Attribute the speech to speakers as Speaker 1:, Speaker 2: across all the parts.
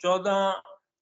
Speaker 1: 14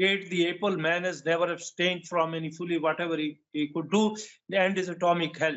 Speaker 1: ate the apple, man has never abstained from any fully whatever he could do, the end is atomic hell।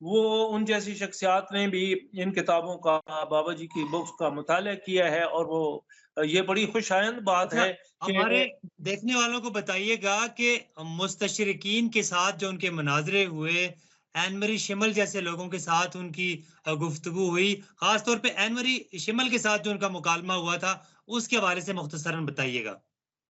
Speaker 1: وہ ان جیسی شخصیات نے بھی ان کتابوں کا، بابا جی کی بکس کا مطالعہ کیا ہے، اور وہ یہ بڑی خوشائند بات
Speaker 2: اچھا،
Speaker 1: ہے کہ
Speaker 2: ہمارے دیکھنے والوں کو بتائیے گا کہ مستشرقین کے ساتھ جو ان کے مناظرے ہوئے، این مری شمل جیسے لوگوں کے ساتھ ان کی گفتگو ہوئی، خاص طور پہ این مری شمل کے ساتھ جو ان کا مکالمہ ہوا تھا، اس کے حوالے سے مختصراً بتائیے گا۔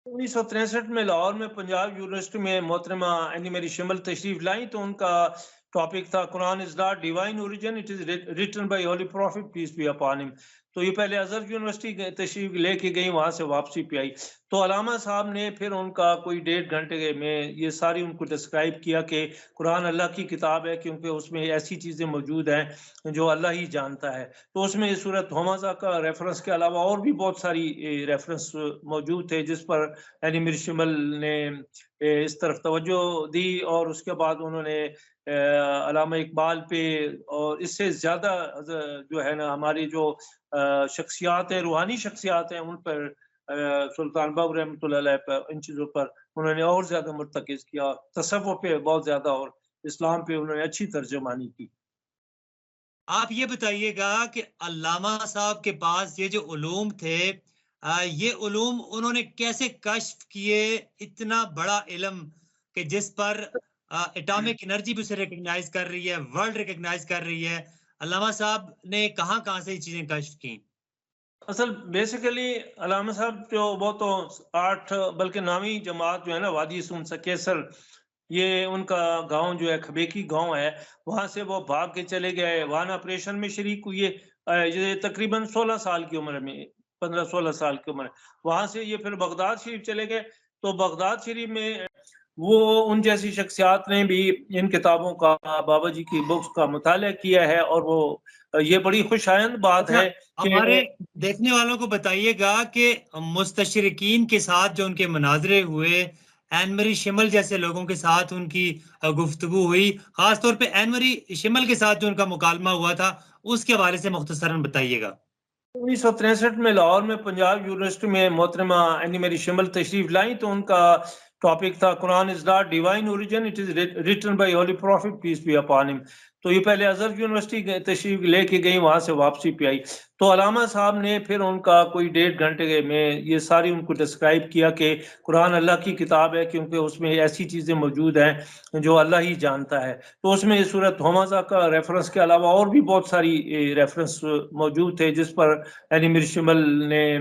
Speaker 1: 1963 میں لاہور میں پنجاب یونیورسٹی میں محترمہ اینی میری شمل تشریف لائیں، تو ان کا ٹاپک تھا Quran is not divine origin, it is written by holy prophet peace be upon him. تو یہ پہلے ازہر یونیورسٹی تشریف لے کے گئی، وہاں سے واپسی پہ آئی، تو علامہ صاحب نے پھر ان کا کوئی 1.5 گھنٹے میں یہ ساری ان کو ڈسکرائب کیا کہ قرآن اللہ کی کتاب ہے، کیونکہ اس میں ایسی چیزیں موجود ہیں جو اللہ ہی جانتا ہے۔ تو اس میں سورۃ ہمزہ کا ریفرنس کے علاوہ اور بھی بہت ساری ریفرنس موجود تھے، جس پر اینی میر شمل نے اس طرف توجہ دی، اور اس کے بعد انہوں نے علامہ اقبال پہ اور اس سے زیادہ جو ہے نا ہماری جو شخصیات ہیں، روحانی شخصیات ہیں، ان پر سلطان بابو رحمۃ اللہ علیہ پر، ان چیزوں پر انہوں نے اور زیادہ مرتکز کیا، تصوف پہ بہت زیادہ، اور اسلام پہ انہوں نے اچھی ترجمانی کی۔
Speaker 2: آپ یہ بتائیے گا کہ علامہ صاحب کے پاس یہ جو علوم تھے، یہ علوم انہوں نے کیسے کشف کیے؟ اتنا بڑا علم کہ جس پر اٹامک انرجی بھی اسے ریکگنائز کر رہی ہے، ورلڈ ریکگنائز کر رہی ہے، علامہ صاحب نے کہاں کہاں سے یہ چیزیں کشف کی؟
Speaker 1: اصل بیسیکلی علامہ صاحب جو وہ تو 8 بلکہ 9ویں جماعت جو ہے نا وادی سون سکیسر، یہ ان کا گاؤں جو ہے کھبیکی گاؤں ہے، وہاں سے وہ بھاگ کے چلے گئے، وہاں آپریشن میں شریک ہوئے، یہ تقریباً 16 سال کی عمر میں، 15-16 سال کی عمر، وہاں سے یہ پھر بغداد شریف چلے گئے۔ تو بغداد شریف میں وہ ان جیسی شخصیات نے بھی ان کتابوں کا، بابا جی کی بکس کا مطالعہ کیا ہے، اور وہ یہ بڑی خوشائند بات
Speaker 2: اچھا،
Speaker 1: ہے کہ
Speaker 2: ہمارے دیکھنے والوں کو بتائیے گا کہ مستشرقین کے ساتھ جو ان کے مناظرے ہوئے، این مری شمل جیسے لوگوں کے ساتھ ان کی گفتگو ہوئی، خاص طور پہ این مری شمل کے ساتھ جو ان کا مکالمہ ہوا تھا، اس کے حوالے سے مختصراً بتائیے گا۔
Speaker 1: 1963 میں لاہور میں پنجاب یونیورسٹی میں محترمہ اینی میری شمل تشریف لائیں، تو ان کا ٹاپک تھا Quran is not divine origin, it is written by holy prophet peace be upon him. تو یہ پہلے ازہر یونیورسٹی تشریف لے کے گئی، وہاں سے واپسی پہ آئی، تو علامہ صاحب نے پھر ان کا کوئی 1.5 گھنٹے میں یہ ساری ان کو ڈسکرائب کیا کہ قرآن اللہ کی کتاب ہے، کیونکہ اس میں ایسی چیزیں موجود ہیں جو اللہ ہی جانتا ہے۔ تو اس میں سورۃ ہمزہ کا ریفرنس کے علاوہ اور بھی بہت ساری ریفرنس موجود تھے، جس پر اینی میر شمل نے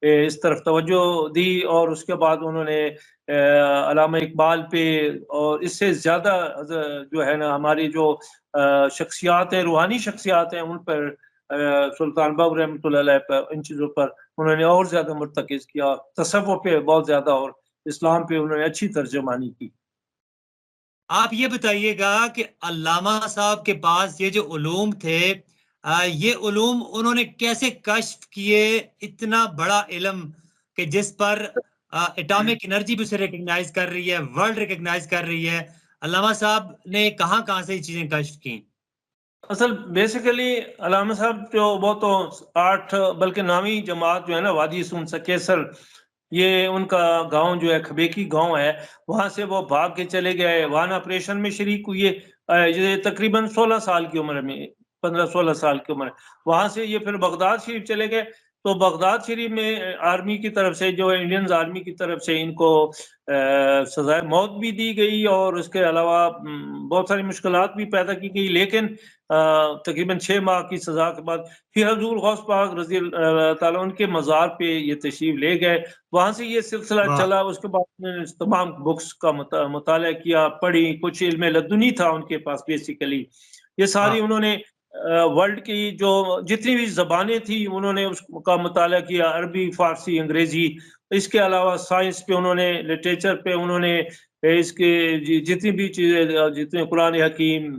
Speaker 1: اس طرف توجہ دی، اور اس کے بعد انہوں نے علامہ اقبال پہ اور اس سے زیادہ جو ہے نا ہماری جو شخصیات ہیں، روحانی شخصیات ہیں، ان پر سلطان بابو رحمۃ اللہ علیہ پر، ان چیزوں پر انہوں نے اور زیادہ مرتکز کیا، تصوف پہ بہت زیادہ، اور اسلام پہ انہوں نے اچھی ترجمانی کی۔
Speaker 2: آپ یہ بتائیے گا کہ علامہ صاحب کے پاس یہ جو علوم تھے، یہ علوم انہوں نے کیسے کشف کیے؟ اتنا بڑا علم کہ جس پر اٹامک انرجی بھی اسے ریکگنائز کر رہی ہے، ورلڈ ریکگنائز کر رہی ہے، علامہ صاحب نے کہاں کہاں سے یہ چیزیں کشف کی؟
Speaker 1: اصل بیسیکلی علامہ صاحب جو وہ تو 8 بلکہ 9ویں جماعت جو ہے نا وادی سون سکیسر، یہ ان کا گاؤں جو ہے کھبیکی گاؤں ہے، وہاں سے وہ بھاگ کے چلے گئے، وہاں آپریشن میں شریک ہوئے، یہ تقریباً 16 سال کی عمر میں، 15-16 سال کی عمر، وہاں سے یہ پھر بغداد شریف چلے گئے۔ تو بغداد شریف میں آرمی کی طرف سے، جو انڈین آرمی کی طرف سے ان کو سزائے موت بھی دی گئی، اور اس کے علاوہ بہت ساری مشکلات بھی پیدا کی گئی، لیکن تقریباً 6 ماہ کی سزا کے بعد پھر حضور غوث پاک رضی اللہ تعالیٰ ان کے مزار پہ یہ تشریف لے گئے، وہاں سے یہ سلسلہ
Speaker 2: واہ،
Speaker 1: چلا۔ اس کے بعد انہوں نے تمام بکس کا مطالعہ کیا، پڑھی، کچھ علم لدنی تھا ان کے پاس بیسیکلی، یہ ساری
Speaker 2: واہ،
Speaker 1: انہوں نے ورلڈ کی جو جتنی بھی زبانیں تھیں انہوں نے اس کا مطالعہ کیا، عربی، فارسی، انگریزی، اس کے علاوہ سائنس پہ انہوں نے، لٹریچر پہ انہوں نے، اس کے جتنی بھی چیزیں، جتنے قرآن حکیم،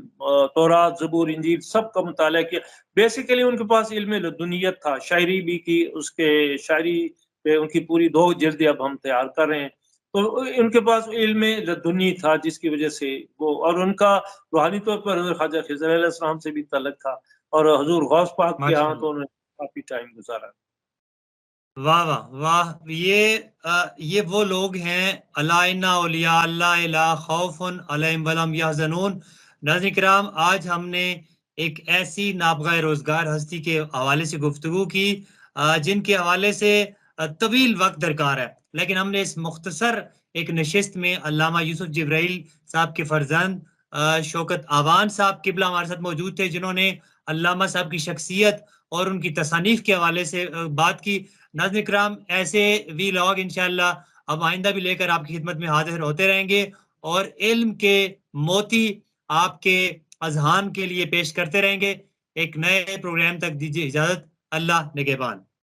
Speaker 1: تورات، زبور، انجیل، سب کا مطالعہ کیا۔ بیسیکلی ان کے پاس علم لدنیت تھا، شاعری بھی کی، اس کے شاعری پہ ان کی پوری 2 جلدیں اب ہم تیار کر رہے ہیں، تو ان کے پاس علم لدنی تھا، جس کی وجہ سے وہ، اور ان کا روحانی طور پر حضرت خواجہ خضر علیہ السلام سے بھی تعلق تھا، اور حضور غوث پاک کے ہاں
Speaker 2: ماشاءاللہ،
Speaker 1: تو انہوں نے کافی ٹائم گزارا۔
Speaker 2: واہ واہ واہ، یہ وہ لوگ ہیں، الا ان اولیاء اللہ لا خوف علیہم ولا هم یحزنون، ناظرین کرام، آج ہم نے ایک ایسی نابغہ روزگار ہستی کے حوالے سے گفتگو کی جن کے حوالے سے طویل وقت درکار ہے، لیکن ہم نے اس مختصر ایک نشست میں علامہ یوسف جبرائیل صاحب کے فرزند شوکت آوان صاحب قبلہ ہمارے ساتھ موجود تھے، جنہوں نے علامہ صاحب کی شخصیت اور ان کی تصانیف کے حوالے سے بات کی۔ ناظرین کرام، ایسے وی لاگ انشاءاللہ اب آئندہ بھی لے کر آپ کی خدمت میں حاضر ہوتے رہیں گے اور علم کے موتی آپ کے اذہان کے لیے پیش کرتے رہیں گے۔ ایک نئے پروگرام تک دیجیے اجازت۔ اللہ نگہبان۔